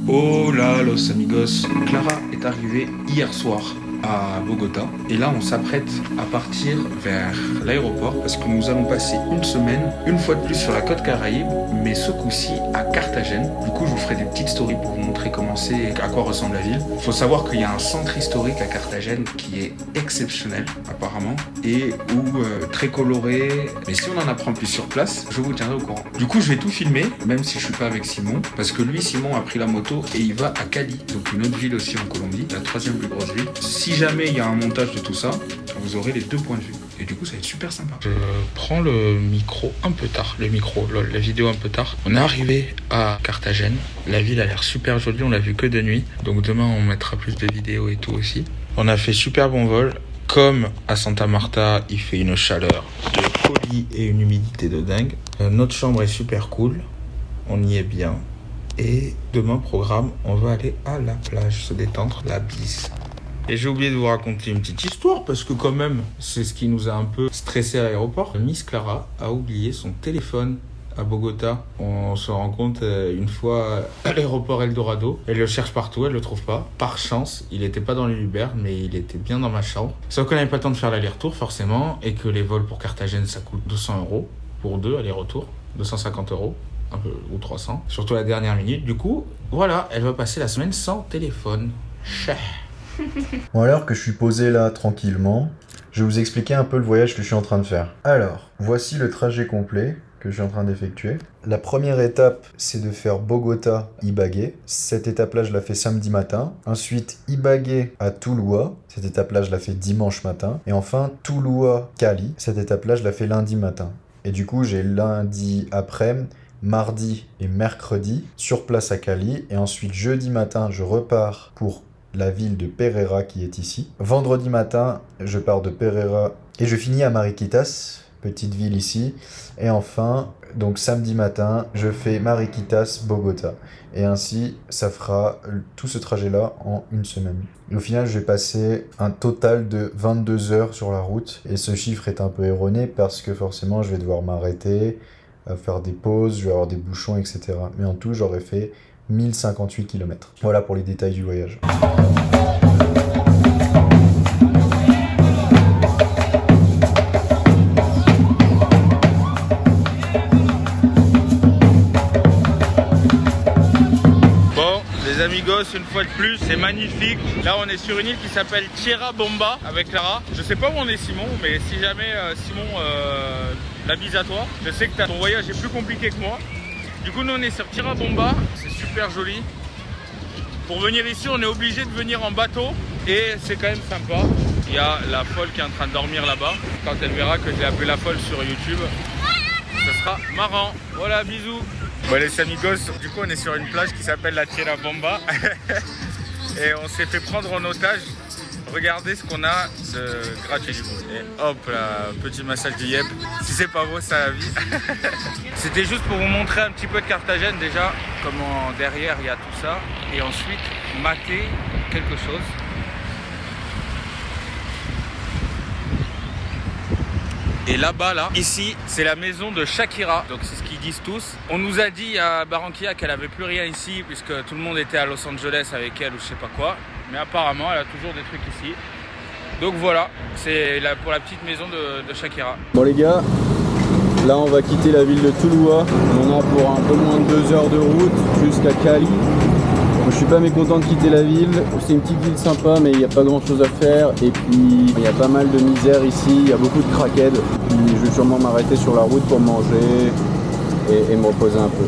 Hola los amigos, Clara est arrivée hier soir à Bogota et là on s'apprête à partir vers l'aéroport parce que nous allons passer une semaine, une fois de plus sur la côte Caraïbe, mais ce coup-ci à Carthagène. Du coup je vous ferai des petites stories pour vous montrer comment c'est et à quoi ressemble la ville. Il faut savoir qu'il y a un centre historique à Carthagène qui est exceptionnel apparemment et où très coloré, mais si on en apprend plus sur place, je vous tiendrai au courant. Du coup je vais tout filmer, même si je suis pas avec Simon, parce que lui Simon a pris la moto et il va à Cali, donc une autre ville aussi en Colombie, la troisième plus grosse ville. Si jamais il y a un montage de tout ça, vous aurez les deux points de vue. Et du coup, ça va être super sympa. Je prends le micro un peu tard, la vidéo un peu tard. On est arrivé à Carthagène. La ville a l'air super jolie, on l'a vu que de nuit. Donc demain, on mettra plus de vidéos et tout aussi. On a fait super bon vol. Comme à Santa Marta, il fait une chaleur de folie et une humidité de dingue. Notre chambre est super cool. On y est bien. Et demain, programme, on va aller à la plage, se détendre, la bise. Et j'ai oublié de vous raconter une petite histoire parce que quand même, c'est ce qui nous a un peu stressé à l'aéroport. Miss Clara a oublié son téléphone à Bogota. On se rend compte une fois à l'aéroport Eldorado. Elle le cherche partout, elle le trouve pas. Par chance, il était pas dans les Uber, mais il était bien dans ma chambre. Sauf qu'on n'avait pas le temps de faire l'aller-retour forcément et que les vols pour Carthagène, ça coûte 200 € pour deux aller-retour, 250 € un peu, ou 300, surtout à la dernière minute. Du coup, voilà, elle va passer la semaine sans téléphone. Chah. Bon, alors que je suis posé là tranquillement, je vais vous expliquer un peu le voyage que je suis en train de faire. Alors, voici le trajet complet que je suis en train d'effectuer. La première étape, c'est de faire Bogota-Ibagué. Cette étape-là, je la fais samedi matin. Ensuite, Ibagué à Tuluá. Cette étape-là, je la fais dimanche matin. Et enfin, Tuluá-Cali. Cette étape-là, je la fais lundi matin. Et du coup, j'ai lundi après-midi, mardi et mercredi sur place à Cali. Et ensuite, jeudi matin, je repars pour la ville de Pereira qui est ici. Vendredi matin, je pars de Pereira et je finis à Mariquitas, petite ville ici. Et enfin, donc samedi matin, je fais Mariquitas, Bogota. Et ainsi, ça fera tout ce trajet-là en une semaine. Et au final, je vais passer un total de 22 heures sur la route. Et ce chiffre est un peu erroné parce que forcément, je vais devoir m'arrêter, faire des pauses, je vais avoir des bouchons, etc. Mais en tout, j'aurais fait 1058 km. Voilà pour les détails du voyage. Bon, les amigos, une fois de plus, c'est magnifique. Là, on est sur une île qui s'appelle Tierra Bomba avec Clara. Je sais pas où on est Simon, mais si jamais Simon, la bise à toi. Je sais que ton voyage est plus compliqué que moi. Du coup, nous on est sur Tierra Bomba, c'est super joli. Pour venir ici, on est obligé de venir en bateau et c'est quand même sympa. Il y a la folle qui est en train de dormir là-bas. Quand elle verra que je l'ai appelée la folle sur YouTube, ça sera marrant. Voilà, bisous. Bon les amigos, du coup on est sur une plage qui s'appelle la Tierra Bomba et on s'est fait prendre en otage. Regardez ce qu'on a de gratuit du coup. Et hop là, petit massage du yep. Si c'est pas beau, ça la vie. C'était juste pour vous montrer un petit peu de Carthagène déjà, comment derrière il y a tout ça. Et ensuite, mater quelque chose. Et là-bas, là, ici, c'est la maison de Shakira. Donc c'est ce qu'ils disent tous. On nous a dit à Barranquilla qu'elle avait plus rien ici, puisque tout le monde était à Los Angeles avec elle ou je sais pas quoi. Mais apparemment, elle a toujours des trucs ici. Donc voilà, c'est pour la petite maison de Shakira. Bon les gars, là on va quitter la ville de Tuluá. On a pour un peu moins de 2 heures de route jusqu'à Cali. Je suis pas mécontent de quitter la ville. C'est une petite ville sympa, mais il n'y a pas grand chose à faire. Et puis il y a pas mal de misère ici, il y a beaucoup de craquettes. Puis je vais sûrement m'arrêter sur la route pour manger et me reposer un peu.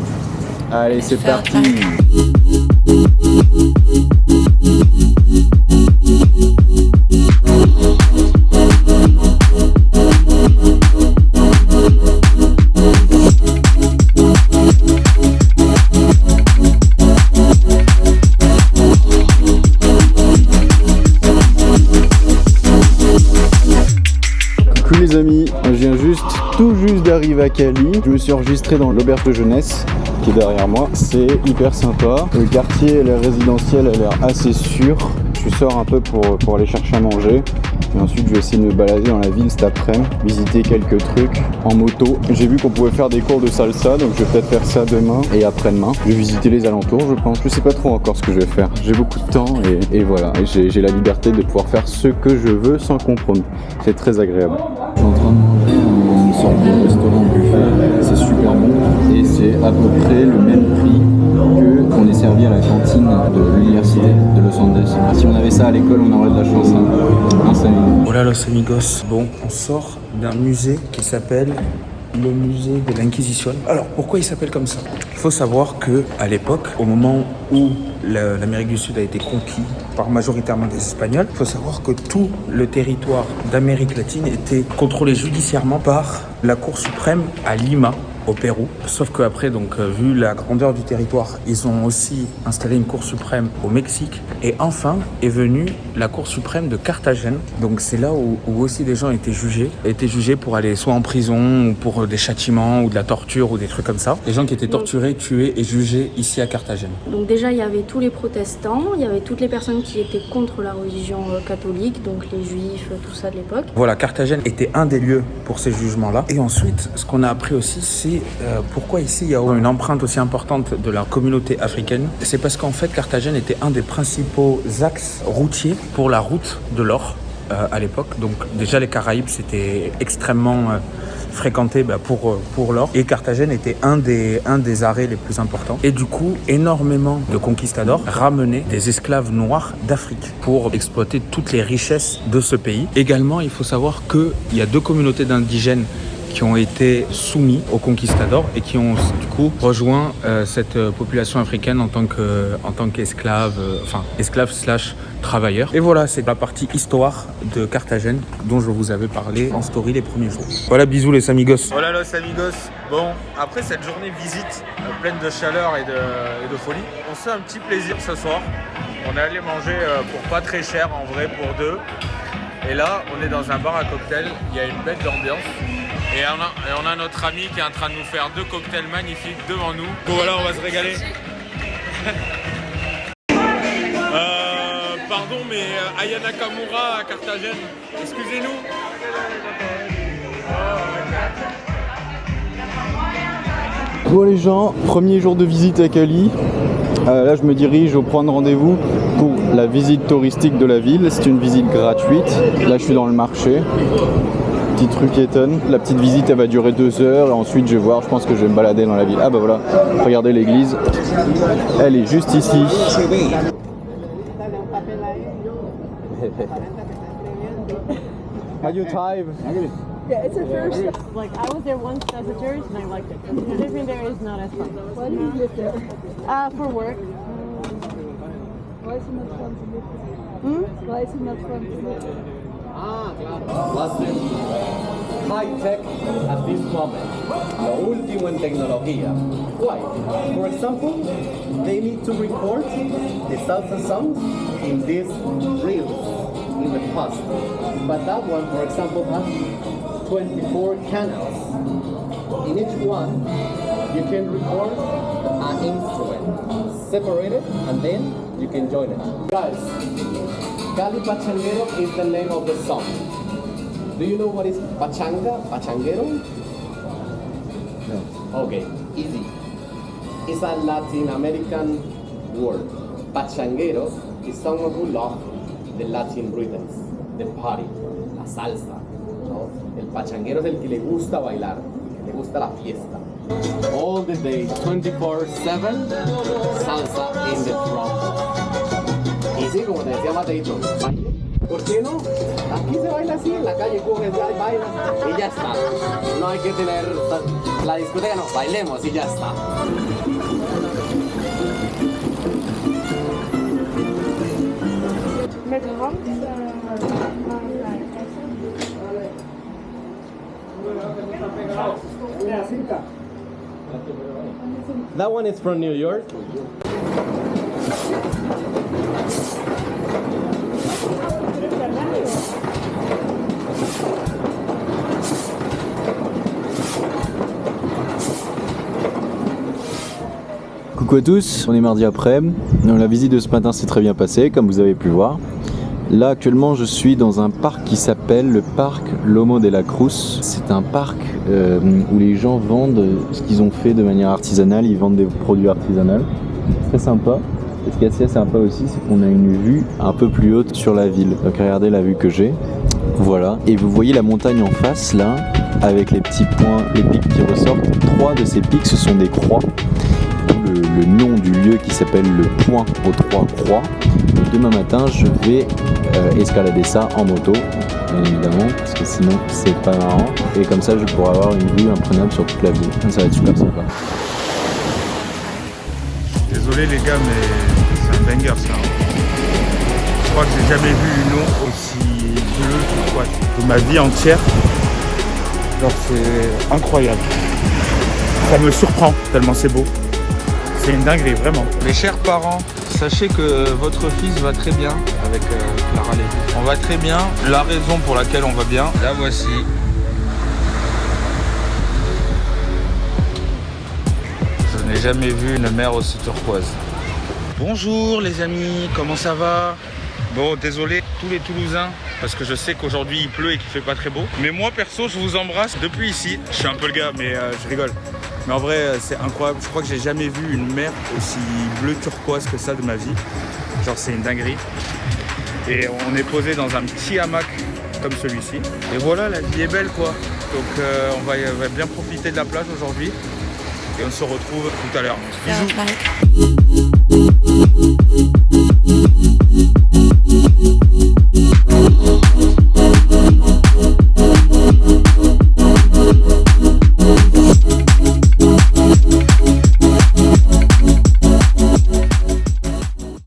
Allez, c'est parti! Coucou les amis, je viens tout juste d'arriver à Cali. Je me suis enregistré dans l'auberge de jeunesse qui est derrière moi. C'est hyper sympa. Le quartier, la résidentielle a l'air assez sûr. Je sors un peu pour aller chercher à manger. Et ensuite, je vais essayer de me balader dans la ville cet après-midi, visiter quelques trucs en moto. J'ai vu qu'on pouvait faire des cours de salsa, donc je vais peut-être faire ça demain et après-demain. Je vais visiter les alentours, je pense. Je sais pas trop encore ce que je vais faire. J'ai beaucoup de temps et voilà. Et j'ai la liberté de pouvoir faire ce que je veux sans compromis. C'est très agréable. Je suis en train de manger une sorte de restaurant buffet. C'est super bon et c'est à peu près le même prix que qu'on est servi à la cantine de l'université de Los Andes. Si on avait ça à l'école, on aurait de la chance. Voilà los amigos. Bon, on sort d'un musée qui s'appelle le musée de l'Inquisition. Alors, pourquoi il s'appelle comme ça? Il faut savoir que à l'époque, au moment où l'Amérique du Sud a été conquis par majoritairement des Espagnols, il faut savoir que tout le territoire d'Amérique latine était contrôlé judiciairement par la Cour suprême à Lima, au Pérou. Sauf qu'après, donc, vu la grandeur du territoire, ils ont aussi installé une Cour suprême au Mexique. Et enfin est venue la Cour suprême de Carthagène. Donc c'est là où aussi des gens étaient jugés pour aller soit en prison ou pour des châtiments ou de la torture ou des trucs comme ça. Les gens qui étaient torturés, tués et jugés ici à Carthagène. Donc déjà, il y avait tous les protestants, il y avait toutes les personnes qui étaient contre la religion catholique, donc les juifs, tout ça de l'époque. Voilà, Carthagène était un des lieux pour ces jugements-là. Et ensuite, ce qu'on a appris aussi, c'est pourquoi ici il y a une empreinte aussi importante de la communauté africaine. C'est parce qu'en fait, Carthagène était un des principaux axes routiers pour la route de l'or à l'époque. Donc déjà, les Caraïbes, c'était extrêmement fréquenté pour l'or. Et Carthagène était un des arrêts les plus importants. Et du coup, énormément de conquistadors ramenaient des esclaves noirs d'Afrique pour exploiter toutes les richesses de ce pays. Également, il faut savoir qu'il y a deux communautés d'indigènes qui ont été soumis aux conquistadors et qui ont du coup rejoint cette population africaine en tant qu'esclaves, esclaves/travailleurs. Et voilà, c'est la partie histoire de Carthagène dont je vous avais parlé en story les premiers jours. Voilà, bisous les amigos. Voilà los amigos. Bon, après cette journée visite pleine de chaleur et de folie, on se fait un petit plaisir ce soir. On est allé manger pour pas très cher en vrai pour deux. Et là, on est dans un bar à cocktail, il y a une belle ambiance. Et on a notre ami qui est en train de nous faire deux cocktails magnifiques devant nous. Bon voilà, on va se régaler. Pardon, mais Aya Nakamura à Carthagène, excusez-nous. Bon les gens, premier jour de visite à Cali. Là je me dirige au point de rendez-vous pour la visite touristique de la ville. C'est une visite gratuite. Là je suis dans le marché. Petit truc étonne. La petite visite elle va durer 2 heures et ensuite je vais voir, je pense que je vais me balader dans la ville. Ah bah voilà, regardez l'église. Elle est juste ici. How you type? Yeah, it's a first. Like I was there once as a tourist and I liked it. Living there is not as fun. Why do you live there? For work. Why is it not fun to live there? Why is it not fun to live there? High tech at this moment. Lo último en tecnología. Why? For example, they need to record the salsa songs in these reels in the past. But that one, for example, has 24 channels. In each one, you can record an instrument, separate it, and then you can join it. Guys, Cali Pachanguero is the name of the song. Do you know what is pachanga, pachanguero? No. Okay, easy. It's a Latin American word. Pachanguero is someone who loves the Latin rhythms, the party, la salsa. ¿No? El pachanguero es el que le gusta bailar, le gusta la fiesta. All the day, 24/7, salsa in the front. Y sí, como te decía Mateito, ¿por qué no? Aquí se baila así, en la calle coges, bailas y ya está. No hay que tener la discoteca, no, bailemos y ya está. That one is from New York. Coucou à tous, on est mardi après. La visite de ce matin s'est très bien passée, comme vous avez pu voir. Là actuellement je suis dans un parc qui s'appelle le parc Lomo de la Cruz. C'est un parc où les gens vendent ce qu'ils ont fait de manière artisanale, ils vendent des produits artisanaux. Très sympa. Et ce qui est assez sympa aussi, c'est qu'on a une vue un peu plus haute sur la ville. Donc regardez la vue que j'ai. Voilà. Et vous voyez la montagne en face là, avec les petits points, les pics qui ressortent. 3 de ces pics, ce sont des croix. Le nom du lieu qui s'appelle le Point aux 3 croix. Et demain matin, je vais escalader ça en moto, bien évidemment, parce que sinon c'est pas marrant. Et comme ça, je pourrai avoir une vue imprenable sur toute la ville. Ça va être super sympa. Désolé les gars, mais c'est un banger ça. Je crois que j'ai jamais vu une eau aussi bleue de ma vie entière. Genre c'est incroyable. Ça me surprend tellement c'est beau. C'est une dinguerie, vraiment. Mes chers parents, sachez que votre fils va très bien avec Clara Lévy. On va très bien. La raison pour laquelle on va bien, la voici. Je n'ai jamais vu une mer aussi turquoise. Bonjour les amis, comment ça va? Bon, désolé tous les Toulousains, parce que je sais qu'aujourd'hui il pleut et qu'il fait pas très beau. Mais moi perso, je vous embrasse depuis ici. Je suis un peu le gars, mais je rigole. Mais en vrai, c'est incroyable. Je crois que j'ai jamais vu une mer aussi bleu turquoise que ça de ma vie. Genre, c'est une dinguerie. Et on est posé dans un petit hamac comme celui-ci. Et voilà, la vie est belle, quoi. Donc, on va bien profiter de la plage aujourd'hui. Et on se retrouve tout à l'heure. Bisous.